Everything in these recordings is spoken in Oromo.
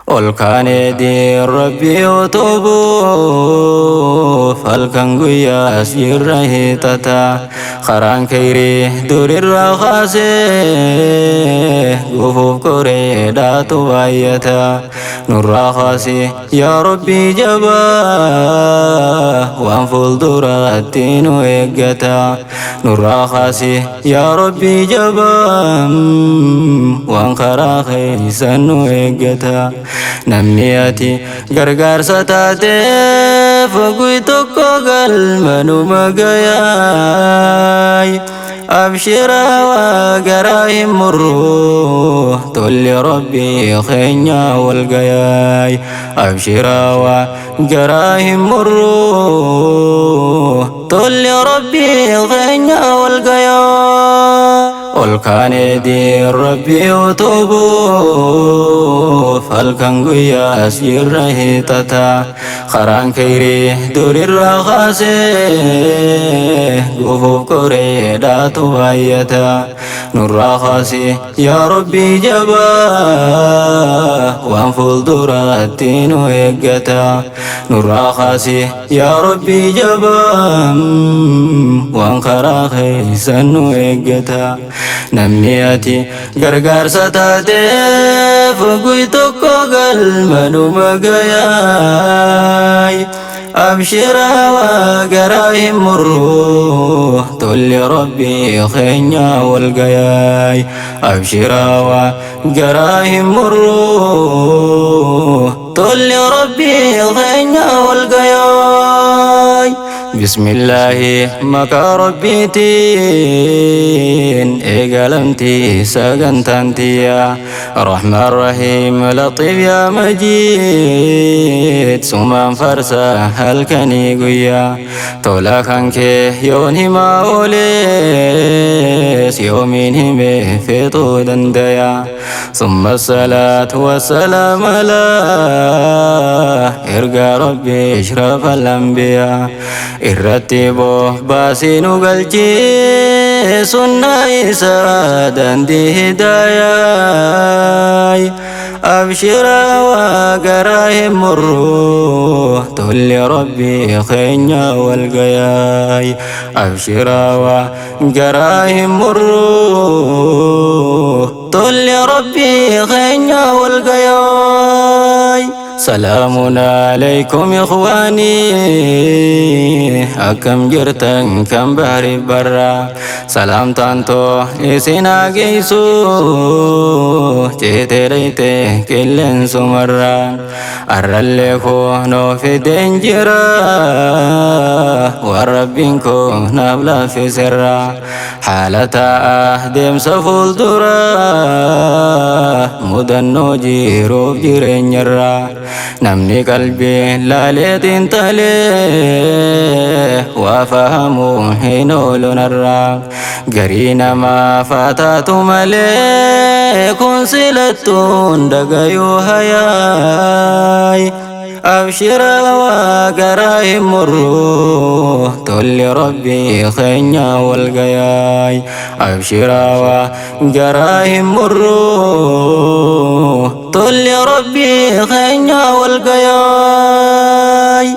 Olkaanee di rabbi otobu falkan guyyaa sirra hiixata karaan kayrii durirra kaasee gufuuf koree dhaatu baay'ata nurraa kaasee yaa rabbi jabaa waan fuulduratti nu eeggata nurraa kaasee yaa rabbi jabaa waan karaa keeysan nu eeggata namni ati gargaarsa taateef guyyaa tokko galmanuma gayaay abshira waa garaa hin murru tolli rabbii keenya wal gayaay abshira waa garaa hin murru tolli rabbii keenya wal gayaay olkaanee di rabbi otobu falkan guyyaa sirra hiixata karaan kayrii durirra kaasee gufuuf koree dhaatu baay'ata nurraa kaasee yaa rabbi jabaa waan fuulduratti nu eeggata nurraa kaasee yaa rabbi jabaa waan karaa keeysan nu eeggata namni ati gargaarsa taateef guyyaa tokko galmanuma gayaay abshira waa garaa hin murru tolli rabbii keenya wal gayaay abshira waa garaa hin murru tolli rabbii keenya wal gayaay بسم الله مكا ربيتين إقلمتي سقنتانتي يا رحمن الرحيم لطيف يا مجيد سمان فرسا هلكني قويا تولا خانك يوني ما أوليس يومين في طولا ديا ثم الصلاة والسلام على إرقى ربي إشرف الأنبياء irrattibo baasinu galchee sunnaa isaa dandii hidaayaay abshira waa garaa hin murru tolli rabbii keenya wal gayaay abshira waa garaa hin murru tolli rabbii keenya wal gayaay سلام عليكم إخواني أكم جرتن كم بحري برا سلام تانتو إسنا جيسو تيتريته كلن سمرا أرلكو نو في دنجرا وربينكو نبلا في سرا حالة أهدم سفول درا مدنو جيرو جيرين يرا namni qalbii laaleetiin talee waa fahamu hin oolu narraa garii namaa faataatu malee kun silattuun dhagayuu hayaay abshira waa garaa hin murru tolli rabbii keenya wal gayaay abshira waa garaa hin murru tolli rabbii keenya wal gayaay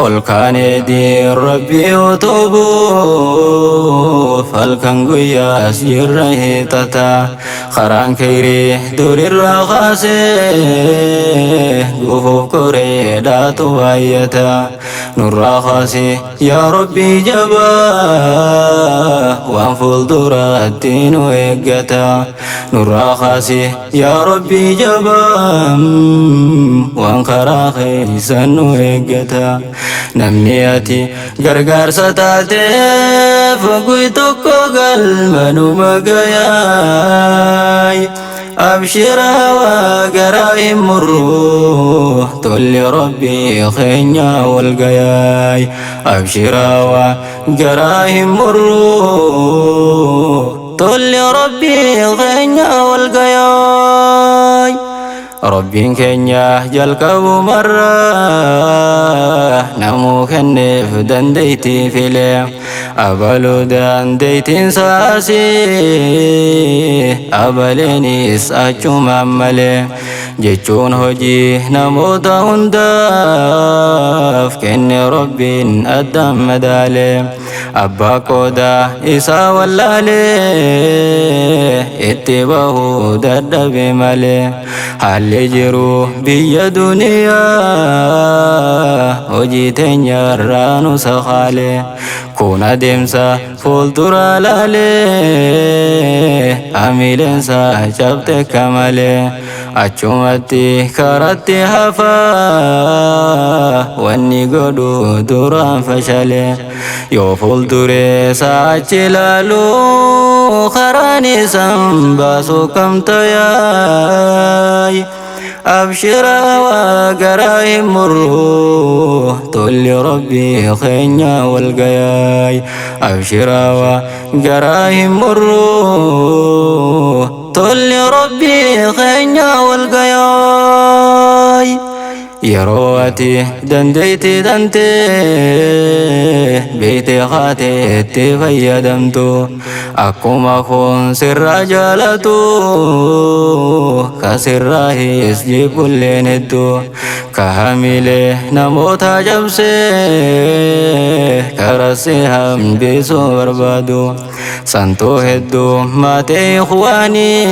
olkaanee di rabbi otobu falkan guyyaa sirra hiixata karaan kayrii durirra kaasee gufuuf koree dhaatu baay'ata nurraa kaasee yaa rabbi jabaa waan fuulduratti nu eeggata nurraa kaasee yaa rabbi jabaa waan karaa keeysan nu eeggata namni ati gargaarsa taateef guyyaa tokko galmanuma gayaay abshira waa garaa hin murru tolli rabbii keenya wal gayaay abshira waa garaa hin murru tolli rabbii keenya wal gayaay ربين كنيا جلكو مرة نمو كنف دنديتي فيلي أبلو دنديتين ساسي أبلينيس أجو مملي jechuun hojii namoota hundaaf kenne Rabbiin addaan madaale. Abbaa qoodaa isaa wallaalee itti bahuu dadhabe malee. Haalli jiru biyya duniyaa hojii teenyarraa nu sakhaale. Kun adeemsa fuuldura laalee amiileensa cabte kamalee. Achumatti karatti hafaa wanni godhu duraan fashale. Yoo fuulduree saachi laalu karaan isaan baasu kam tayaay. أبشرا وقراهم الروح تولي ربي خينيا والقياي. أبشرا وقراهم الروح تولي ربي خينيا والقياي. يرواتي دنديتي دنتي بيتي خاتي تفيدمتو أكما خون سر جالتو كسر يسجي كل ندو كهامله نموت جمسي كرسي هم بيسو بربادو سنتو هدو ماتي إخواني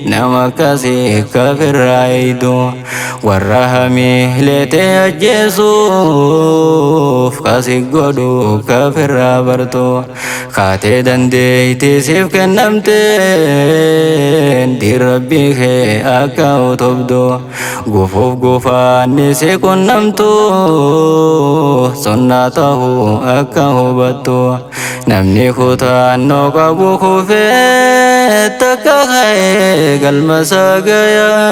نمكسي كفر رايدو والرحمي لتي أجيسوف كاسي قدو كفر رابرتو خاتي دنديتي سيف كنمتين دي ربي خي أكاو تبدو غفوف غفان نسي كنمتو سنته أكاو بطو نمني خطان نوكابو خوفي تكاخي قلمساقياي.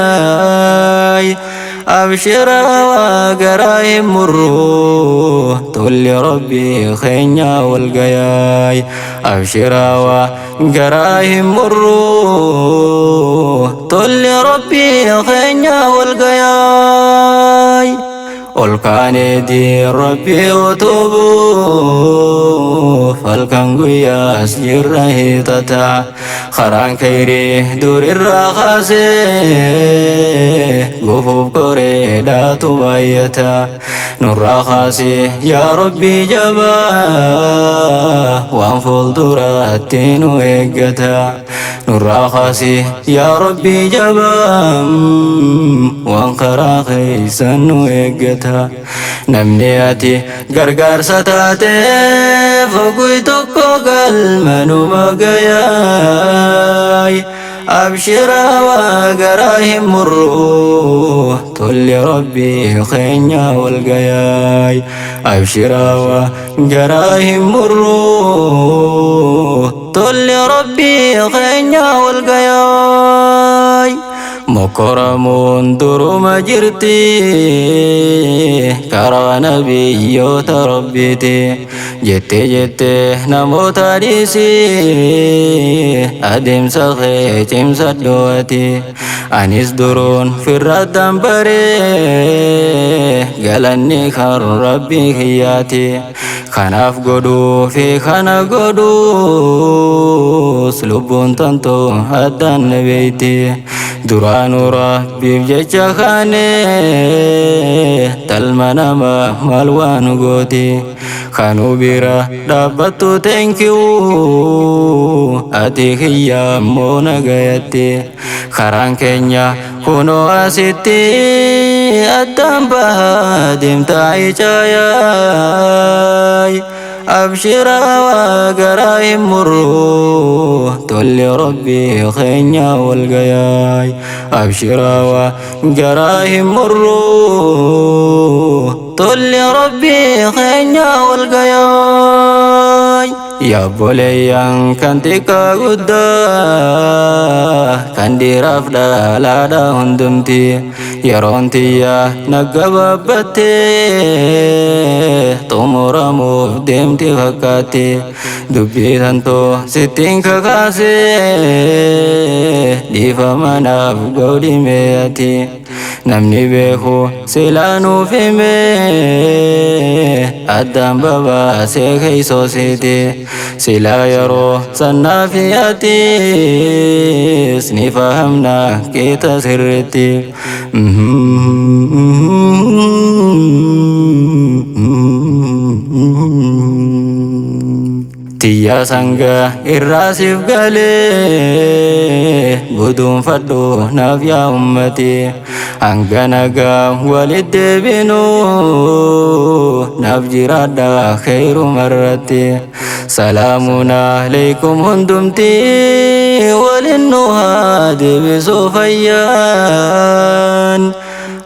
أبشرا وقراهم الروح تولي ربي خينيا والقياي. أبشرا وقراهم الروح تولي ربي خينيا والقياي. والكان دي ربي وتوبو فالكنغويا أسجر هيتتا خران كيري دور الرخاسي غفوف كوري لا تبايتا نور رخاسي يا ربي جبا وانفل دراتين ويقتا نور رخاسي يا ربي جبا وانقرا خيسا ويقتا نمنياتي غرغر ستاتي فقوي توكو قلمنو مقياي. أبشرا وقراهم الروح تولي ربي خينيا والقياي. أبشرا وقراهم الروح تولي ربي خينيا والقياي. مكرمون درم جرتي كرا نبيوت ربيتي جتي نموت ديسي أدم سخي تمسد دوتي أنيس درون في الردم بري قالني خر ربي خياتي خناف قدو في خنا قدو سلوبون تنتو هدان بيتي دران ربي بجيش خاني تلمنا ما مالوان قوتي خانو بيرا دابتو تنكيو أتي خيام نغيتي خران كينيا كونو أسيتي أدام بهادم تاي جاياي. أبشرا وقراهم الروح تولي ربي خينيا والقياي. أبشرا وقراهم الروح تولي ربي خينيا والقياي. يا بوليان كنتك قدا كندي رفدا لادا هندمتي يرونتي يا نقببتي تمرمو دمتي فكاتي دبي تنتو ستين كاسي دي فمنا بقودي مياتي namni beeku silaanuu fime addaan babaasee keeysoositi silaa yeroo sannaafi atis ni fahamna keeta sirritti tiyya sanga irraasif galee guduunfadhu naaf yaa ummati hanga nagaa walit deebinu naaf jiraadha khayru marratti salaamun alaykum hundumti walin nu haa deebisuu fayyaan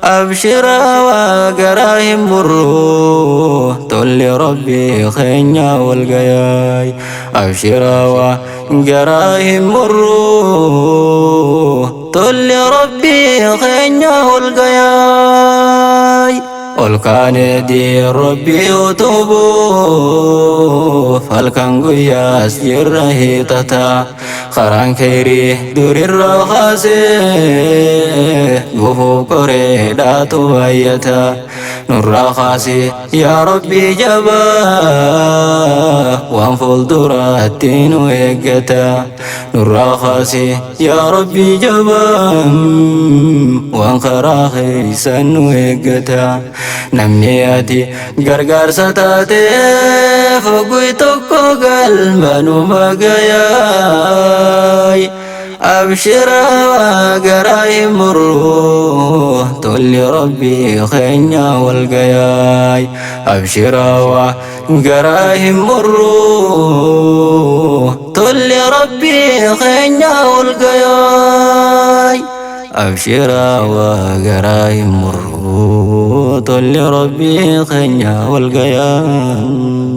أبشرا وقراهم مرو تول ربي خينيا والقياي أبشرا وقراهم مرو تول ربي خينيا والقياي والكان دي ربي وتوبو فالكان قياس جره تتا خران خيري دور الرخاسي قفو قريدات ويتا نور رخاسي يا ربي جبا وانفل دراتين ويقتا نور رخاسي يا ربي جبا وانخرا خيسان ويقتا نمنياتي غرغر ستاتي فقوي توكو قلبانو بقياي أبشرا وقراي مرو تولي ربي خينيا والقياي أبشرا وقراي مرو تولي ربي خينيا والقياي أبشرا وقراي مرو تولي ربي خينيا والقياي